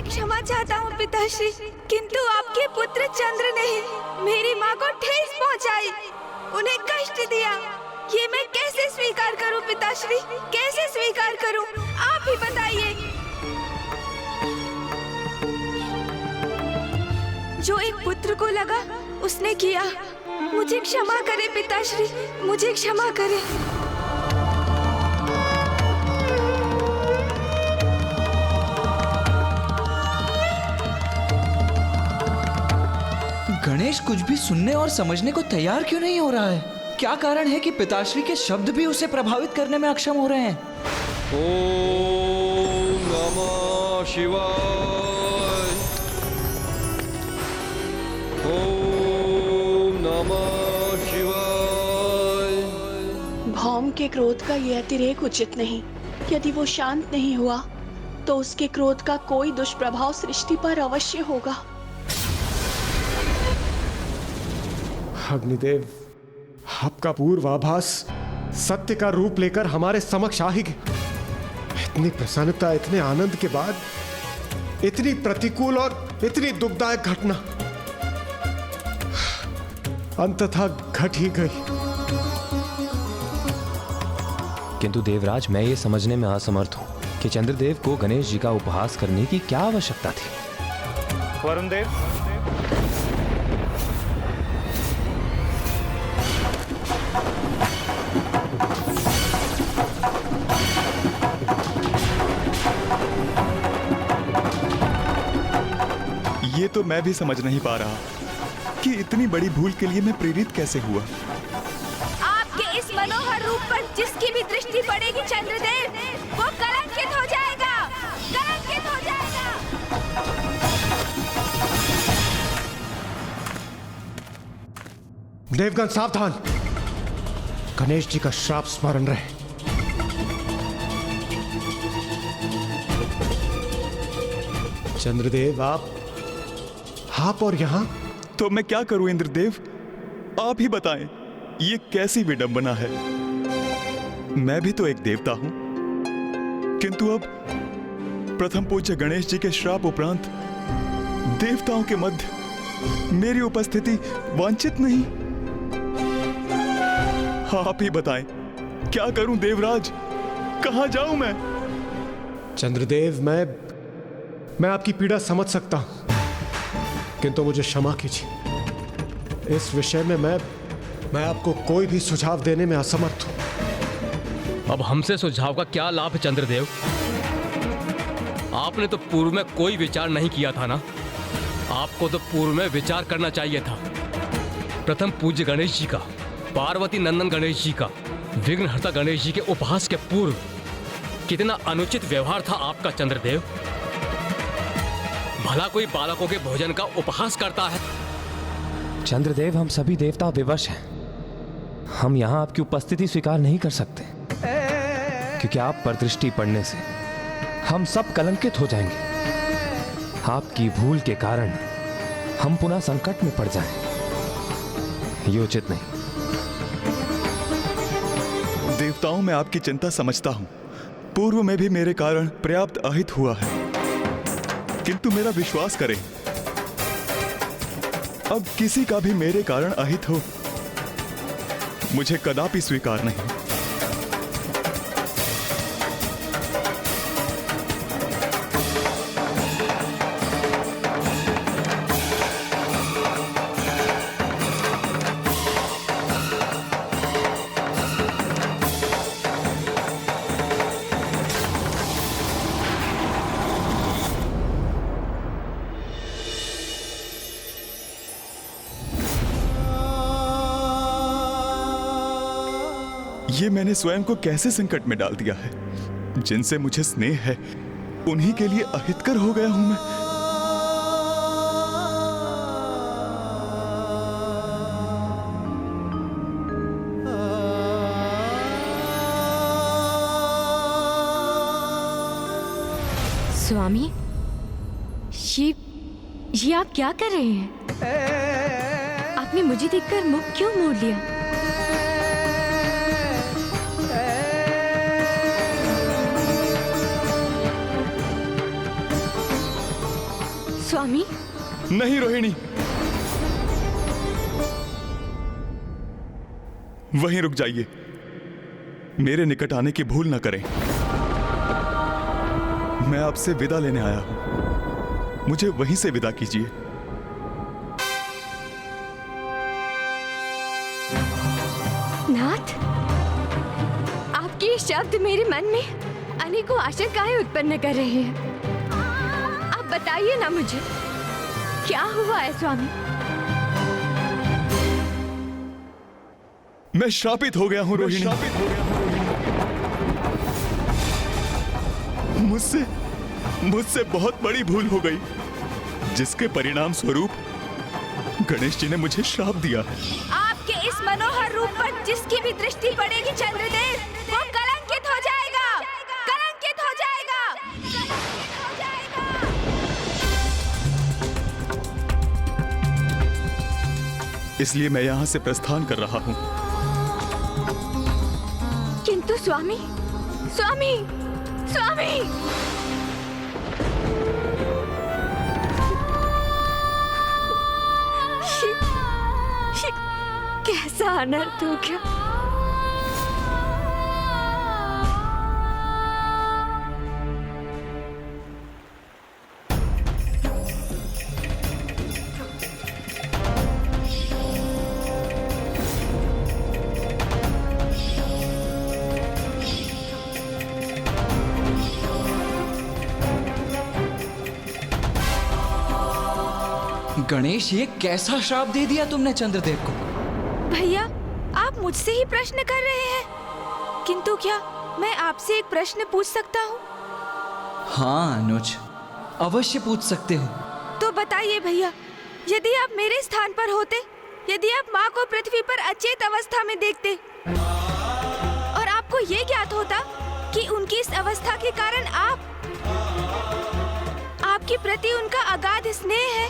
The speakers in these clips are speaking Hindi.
क्षमा चाहता हूँ पिताश्री, किंतु आपके पुत्र चंद्र ने मेरी माँ को ठेस पहुँचाई, उन्हें कष्ट दिया। ये मैं कैसे स्वीकार करूँ पिताश्री, कैसे स्वीकार करूँ? आप ही बताइए। जो एक पुत्र को लगा उसने किया। मुझे क्षमा करे पिताश्री, मुझे क्षमा करे। गणेश कुछ भी सुनने और समझने को तैयार क्यों नहीं हो रहा है? क्या कारण है कि पिताश्री के शब्द भी उसे प्रभावित करने में अक्षम हो रहे हैं? ओम नमः शिवाय। ओम नमः शिवाय। भौम के क्रोध का यह अतिरेक उचित नहीं। यदि वो शांत नहीं हुआ तो उसके क्रोध का कोई दुष्प्रभाव सृष्टि पर अवश्य होगा। अग्निदेव, आपका पूर्वाभास सत्य का रूप लेकर हमारे समक्ष आ ही गया। इतनी प्रसन्नता, इतने आनंद के बाद इतनी प्रतिकूल और इतनी दुखदायक घटना अंततः घट ही गई। किंतु देवराज, मैं ये समझने में असमर्थ हूं कि चंद्रदेव को गणेश जी का उपहास करने की क्या आवश्यकता थी। वरुण देव, ये तो मैं भी समझ नहीं पा रहा कि इतनी बड़ी भूल के लिए मैं प्रेरित कैसे हुआ। आपके इस मनोहर रूप पर जिसकी भी दृष्टि पड़ेगी चंद्रदेव, वो कलंकित हो जाएगा, कलंकित हो जाएगा। देवगण सावधान, गणेश जी का श्राप स्मरण रहे। चंद्रदेव, आप और यहां? तो मैं क्या करूं इंद्रदेव, आप ही बताएं, ये कैसी विडंबना है। मैं भी तो एक देवता हूं, किंतु अब प्रथम पूज्य गणेश जी के श्राप उपरांत देवताओं के मध्य मेरी उपस्थिति वांछित नहीं। आप ही बताएं, क्या करूं देवराज, कहां जाऊं मैं? चंद्रदेव, मैं आपकी पीड़ा समझ सकता हूं, किंतु मुझे क्षमा कीजिए। इस विषय में मैं आपको कोई भी सुझाव देने में असमर्थ हूं। अब हमसे सुझाव का क्या लाभ है चंद्रदेव? आपने तो पूर्व में कोई विचार नहीं किया था ना। आपको तो पूर्व में विचार करना चाहिए था। प्रथम पूज्य गणेश जी का, पार्वती नंदन गणेश जी का, विघ्नहर्ता गणेश जी के उपहास के पूर्व कितना अनुचित व्यवहार था आपका चंद्रदेव। भला कोई बालकों के भोजन का उपहास करता है? चंद्रदेव, हम सभी देवता विवश हैं। हम यहां आपकी उपस्थिति स्वीकार नहीं कर सकते, क्योंकि आप पर दृष्टि पड़ने से हम सब कलंकित हो जाएंगे। आपकी भूल के कारण हम पुनः संकट में पड़ जाएं, ये उचित नहीं। देवताओं में आपकी चिंता समझता हूं। पूर्व में भी मेरे कारण पर्याप्त अहित हुआ है, किंतु मेरा विश्वास करें, अब किसी का भी मेरे कारण अहित हो, मुझे कदापि स्वीकार नहीं। ये मैंने स्वयं को कैसे संकट में डाल दिया है। जिनसे मुझे स्नेह है उन्हीं के लिए अहितकर हो गया हूं मैं। स्वामी, ये आप क्या कर रहे हैं? आपने मुझे देखकर मुख क्यों मोड़ लिया? स्वामी, नहीं रोहिणी, वहीं रुक जाइए। मेरे निकट आने की भूल ना करें। मैं आपसे विदा लेने आया हूं, मुझे वहीं से विदा कीजिए। नाथ, आपके ये शब्द मेरे मन में अनेकों आशंकाएं उत्पन्न कर रहे हैं। आप बताइए ना मुझे, क्या हुआ है स्वामी? मैं श्रापित हो गया हूं रोहिणी। मुझसे बहुत बड़ी भूल हो गई, जिसके परिणाम स्वरूप गणेश जी ने मुझे श्राप दिया है। आपके इस मनोहर रूप पर जिसकी भी दृष्टि पड़ेगी चंद्रदेव, वो कलंकित हो जाएगा, कलंकित हो जाएगा, कलंकित हो जाएगा। इसलिए मैं यहां से प्रस्थान कर रहा हूं। किंतु स्वामी, स्वामी, स्वामी, कैसा अनर्थ हो गया। गणेश, ये कैसा श्राप दे दिया तुमने चंद्रदेव को? भैया, आप मुझसे ही प्रश्न कर रहे हैं, किंतु क्या मैं आपसे एक प्रश्न पूछ सकता हूँ? हाँ अनुज, अवश्य पूछ सकते हो। तो बताइए भैया, यदि आप मेरे स्थान पर होते, यदि आप माँ को पृथ्वी पर अचेत अवस्था में देखते और आपको ये ज्ञात होता कि उनकी इस अवस्था के कारण आपके प्रति उनका अगाध स्नेह है,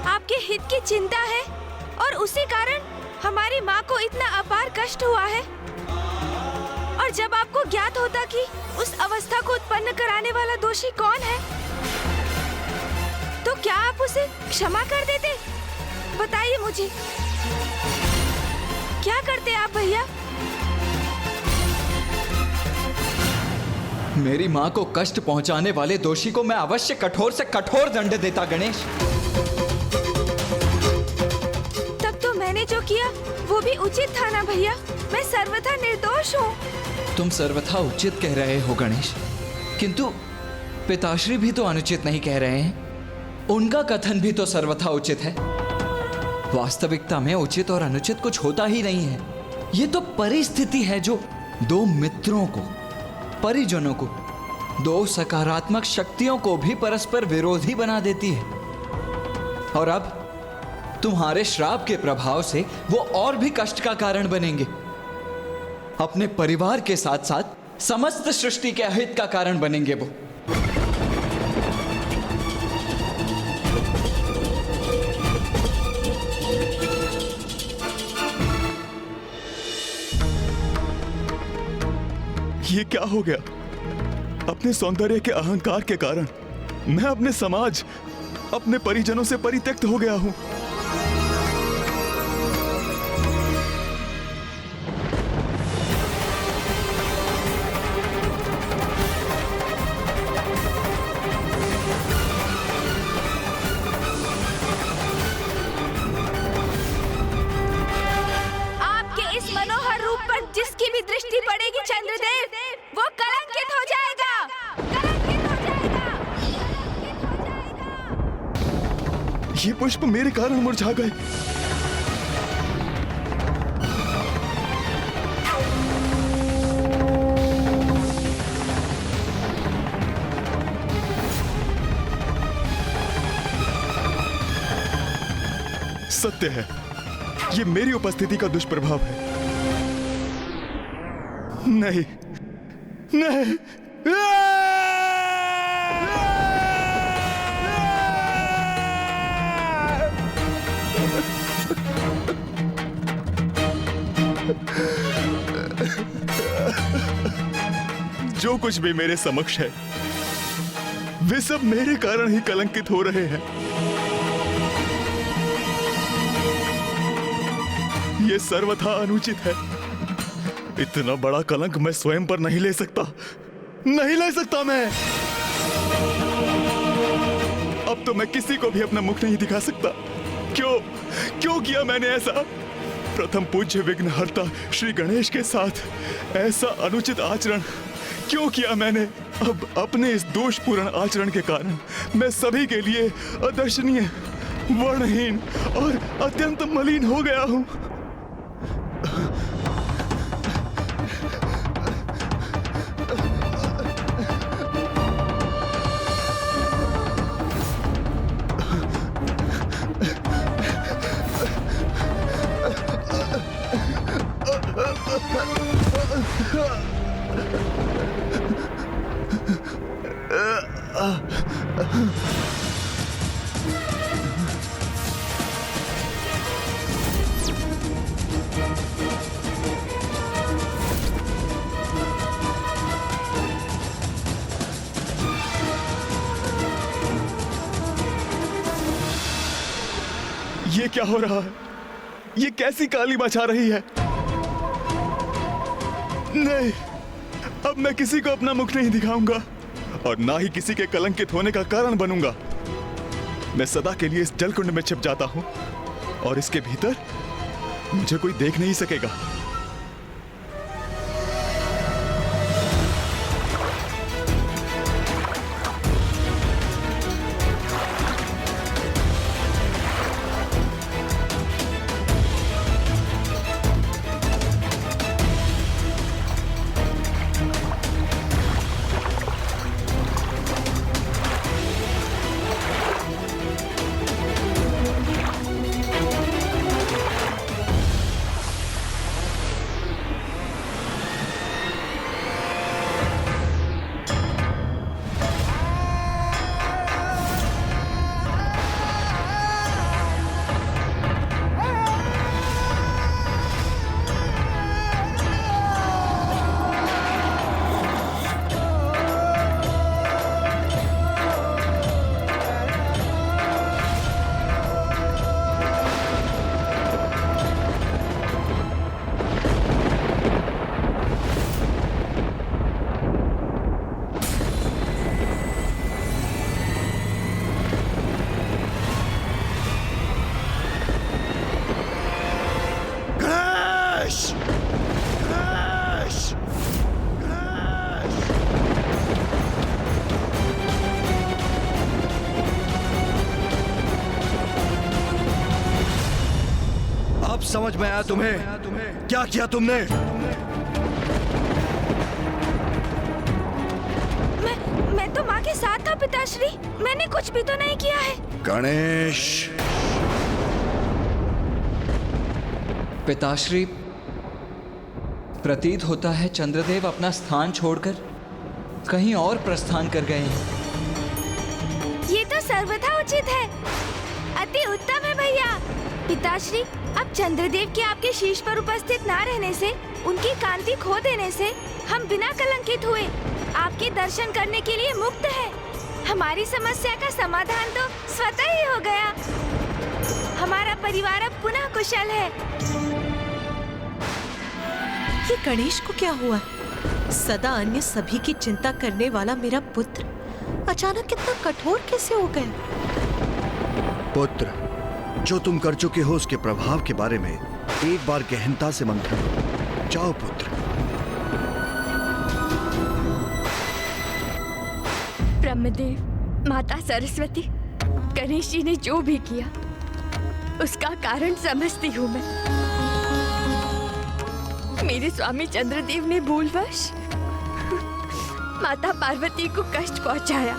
आपके हित की चिंता है और उसी कारण हमारी माँ को इतना अपार कष्ट हुआ है, और जब आपको ज्ञात होता कि उस अवस्था को उत्पन्न कराने वाला दोषी कौन है, तो क्या आप उसे क्षमा कर देते? बताइए मुझे, क्या करते आप भैया? मेरी माँ को कष्ट पहुंचाने वाले दोषी को मैं अवश्य कठोर से कठोर दंड देता गणेश। तब तो मैंने जो किया वो भी उचित था ना भैया, मैं सर्वथा निर्दोष हूँ। तुम सर्वथा उचित कह रहे हो गणेश, किंतु पिताश्री भी तो अनुचित नहीं कह रहे हैं। उनका कथन भी तो सर्वथा उचित है। वास्तविकता में उचित और अनुचित कुछ होता ही नहीं है। ये तो परिस्थिति है जो दो मित्रों को, परिजनों को, दो सकारात्मक शक्तियों को भी परस्पर विरोधी बना देती है। और अब तुम्हारे श्राप के प्रभाव से वो और भी कष्ट का कारण बनेंगे। अपने परिवार के साथ साथ समस्त सृष्टि के अहित का कारण बनेंगे वो। ये क्या हो गया? अपने सौंदर्य के अहंकार के कारण मैं अपने समाज, अपने परिजनों से परित्यक्त हो गया हूं। आपके इस मनोहर रूप पर जिसकी भी दृष्टि पड़ेगी चंद्रदेव, वो कलंकित हो जाएगा, कलंकित हो जाएगा, कलंकित हो जाएगा। ये पुष्प मेरे कारण मुरझा गए। सत्य है, ये मेरी उपस्थिति का दुष्प्रभाव है। नहीं, नहीं, जो कुछ भी मेरे समक्ष है वे सब मेरे कारण ही कलंकित हो रहे हैं। ये सर्वथा अनुचित है। इतना बड़ा कलंक मैं स्वयं पर नहीं ले सकता, नहीं ले सकता मैं। अब तो मैं किसी को भी अपना मुख नहीं दिखा सकता। क्यों किया मैंने ऐसा? प्रथम पूज्य विघ्नहर्ता श्री गणेश के साथ ऐसा अनुचित आचरण क्यों किया मैंने? अब अपने इस दोषपूर्ण आचरण के कारण मैं सभी के लिए अदर्शनीय, वर्णहीन और अत्यंत मलिन हो गया हूं। ये क्या हो रहा है? ये कैसी काली मचा रही है? नहीं, अब मैं किसी को अपना मुख नहीं दिखाऊंगा और ना ही किसी के कलंकित होने का कारण बनूंगा। मैं सदा के लिए इस जलकुंड में छिप जाता हूं और इसके भीतर मुझे कोई देख नहीं सकेगा। समझ में आया तुम्हें? क्या किया तुमने? मैं तो माँ के साथ था पिताश्री। मैंने कुछ भी तो नहीं किया है। गणेश! पिताश्री, प्रतीत होता है चंद्रदेव अपना स्थान छोड़कर कहीं और प्रस्थान कर गए हैं। ये तो सर्वथा उचित है। अति उत्तम है भैया। पिताश्री, अब चंद्रदेव के आपके शीश पर उपस्थित ना रहने से, उनकी कांति खो देने से हम बिना कलंकित हुए आपके दर्शन करने के लिए मुक्त हैं। हमारी समस्या का समाधान तो स्वतः ही हो गया। हमारा परिवार अब पुनः कुशल है। ये गणेश को क्या हुआ? सदा अन्य सभी की चिंता करने वाला मेरा पुत्र अचानक कितना कठोर कैसे हो गया? पुत्र, जो तुम कर चुके हो उसके प्रभाव के बारे में एक बार गहनता से मंथन करो। जाओ पुत्र। ब्रह्मदेव, माता सरस्वती, गणेश जी ने जो भी किया उसका कारण समझती हूँ मैं। मेरे स्वामी चंद्रदेव ने भूलवश माता पार्वती को कष्ट पहुंचाया,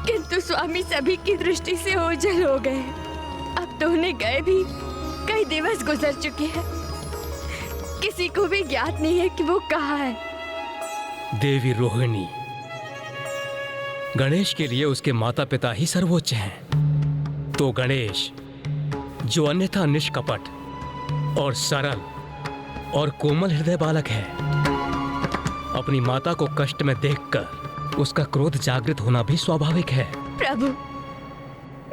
किंतु स्वामी सभी की दृष्टि से ओझल हो गए। अब तो उन्हें गए भी कई दिवस गुजर चुके हैं। किसी को भी ज्ञात नहीं है कि वो कहाँ है। देवी रोहिणी, गणेश के लिए उसके माता पिता ही सर्वोच्च हैं। तो गणेश, जो अन्यथा निष्कपट और सरल और कोमल हृदय बालक है, अपनी माता को कष्ट में देखकर उसका क्रोध जागृत होना भी स्वाभाविक है। प्रभु,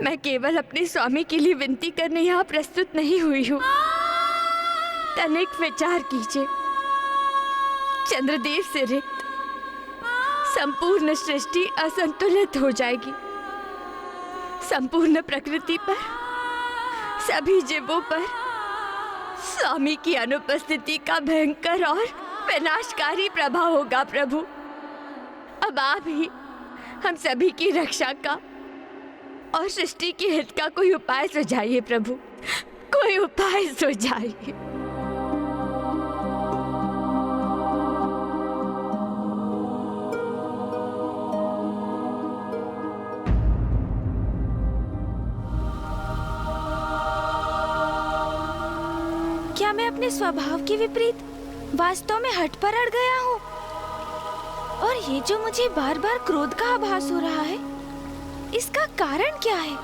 मैं केवल अपने स्वामी के लिए विनती करने यहाँ प्रस्तुत नहीं हुई हूँ। तनिक विचार कीजिए, चंद्रदेव से रिक्त संपूर्ण सृष्टि असंतुलित हो जाएगी। संपूर्ण प्रकृति पर, सभी जीवों पर स्वामी की अनुपस्थिति का भयंकर और विनाशकारी प्रभाव होगा। प्रभु, अब आप ही हम सभी की रक्षा का और सृष्टि के हित का कोई उपाय सुझाइए। प्रभु, कोई उपाय सुझाइए। क्या मैं अपने स्वभाव के विपरीत वास्तव में हट पर अड़ गया हूँ? और ये जो मुझे बार बार क्रोध का आभास हो रहा है, इसका कारण क्या है?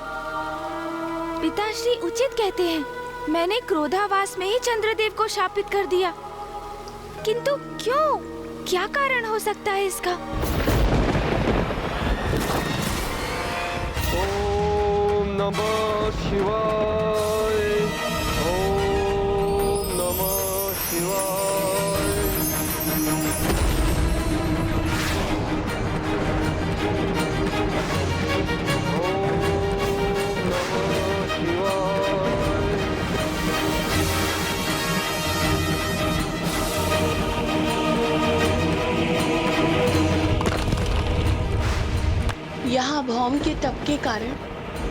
पिताश्री उचित कहते हैं, मैंने क्रोधावास में ही चंद्रदेव को शापित कर दिया। किंतु क्यों? क्या कारण हो सकता है इसका? ओम नमः शिवाय। ओम नमः शिवाय। ओम नमः शिवाय। यहाँ भौम के तप के कारण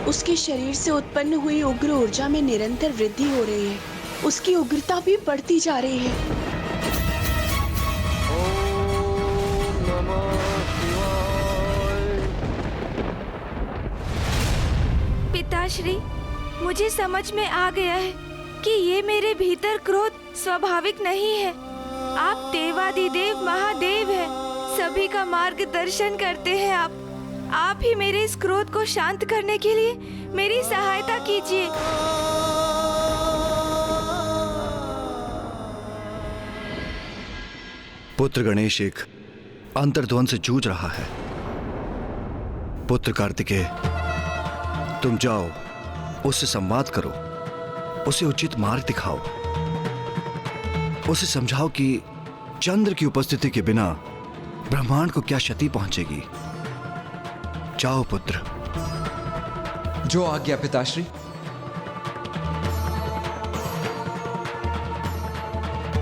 उसके शरीर से उत्पन्न हुई उग्र ऊर्जा में निरंतर वृद्धि हो रही है। उसकी उग्रता भी बढ़ती जा रही है। ओम नमः शिवाय। पिताश्री, मुझे समझ में आ गया है कि ये मेरे भीतर क्रोध स्वाभाविक नहीं है। आप देवादिदेव महादेव हैं, सभी का मार्गदर्शन करते हैं। आप ही मेरे इस क्रोध को शांत करने के लिए मेरी सहायता कीजिए। पुत्र गणेश एक अंतर्द्वंद से जूझ रहा है। पुत्र कार्तिकेय, तुम जाओ, उससे संवाद करो, उसे उचित मार्ग दिखाओ, उसे समझाओ कि चंद्र की उपस्थिति के बिना ब्रह्मांड को क्या क्षति पहुंचेगी। जाओ पुत्र। जो आज्ञा पिताश्री।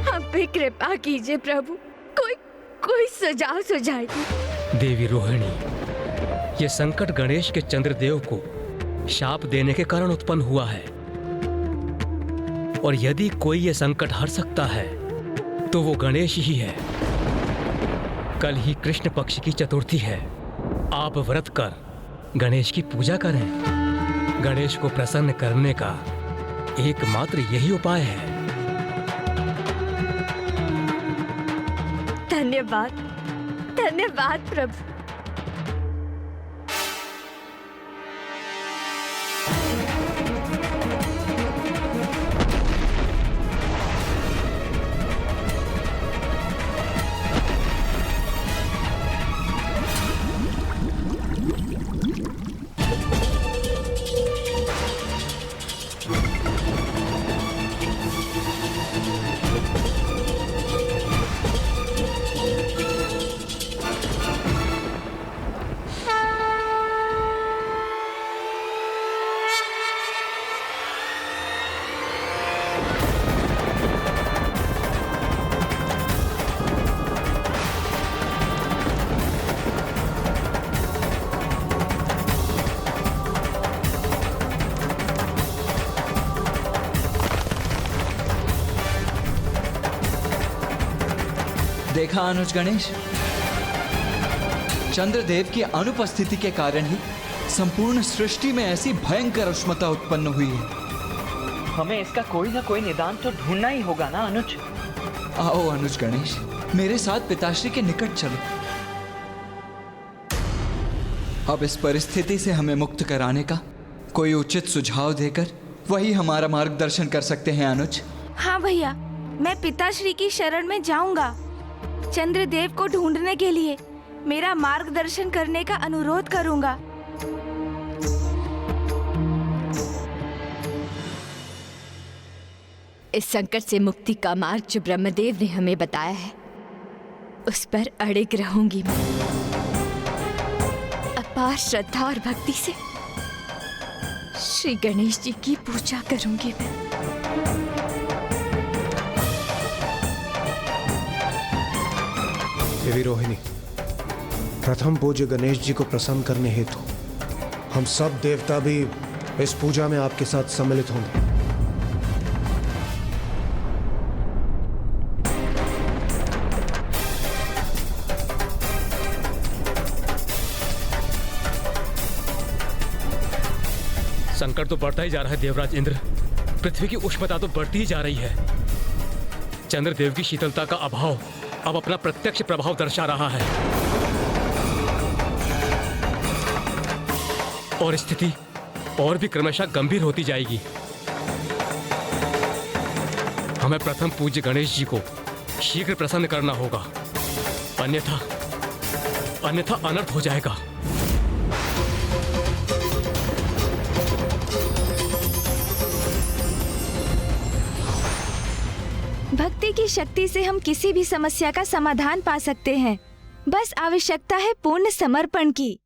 आप भी कृपा कीजिए प्रभु, कोई सुझाव सुझाइए। देवी रोहिणी, ये संकट गणेश के चंद्रदेव को शाप देने के कारण उत्पन्न हुआ है। और यदि कोई ये संकट हर सकता है तो वो गणेश ही है। कल ही कृष्ण पक्ष की चतुर्थी है। आप व्रत कर गणेश की पूजा करें। गणेश को प्रसन्न करने का एकमात्र यही उपाय है। धन्यवाद, धन्यवाद प्रभु। देखा अनुज गणेश, चंद्रदेव की अनुपस्थिति के कारण ही संपूर्ण सृष्टि में ऐसी भयंकर उष्मता उत्पन्न हुई है। हमें इसका कोई ना कोई निदान तो ढूंढना ही होगा ना अनुज। आओ अनुज गणेश, मेरे साथ पिताश्री के निकट चलो। अब इस परिस्थिति से हमें मुक्त कराने का कोई उचित सुझाव देकर वही हमारा मार्गदर्शन कर सकते हैं। अनुज। हाँ भैया, मैं पिताश्री की शरण में जाऊंगा। चंद्रदेव को ढूंढने के लिए मेरा मार्गदर्शन करने का अनुरोध करूंगा। इस संकट से मुक्ति का मार्ग जो ब्रह्मदेव ने हमें बताया है, उस पर अड़िग रहूंगी मैं। अपार श्रद्धा और भक्ति से श्री गणेश जी की पूजा करूंगी मैं। देवी रोहिणी, प्रथम पूज्य गणेश जी को प्रसन्न करने हेतु हम सब देवता भी इस पूजा में आपके साथ सम्मिलित होंगे। संकट तो बढ़ता ही जा रहा है देवराज इंद्र। पृथ्वी की उष्णता तो बढ़ती ही जा रही है। चंद्रदेव की शीतलता का अभाव अब अपना प्रत्यक्ष प्रभाव दर्शा रहा है और स्थिति और भी क्रमशः गंभीर होती जाएगी। हमें प्रथम पूज्य गणेश जी को शीघ्र प्रसन्न करना होगा, अन्यथा अनर्थ हो जाएगा। भक्ति की शक्ति से हम किसी भी समस्या का समाधान पा सकते हैं। बस आवश्यकता है पूर्ण समर्पण की।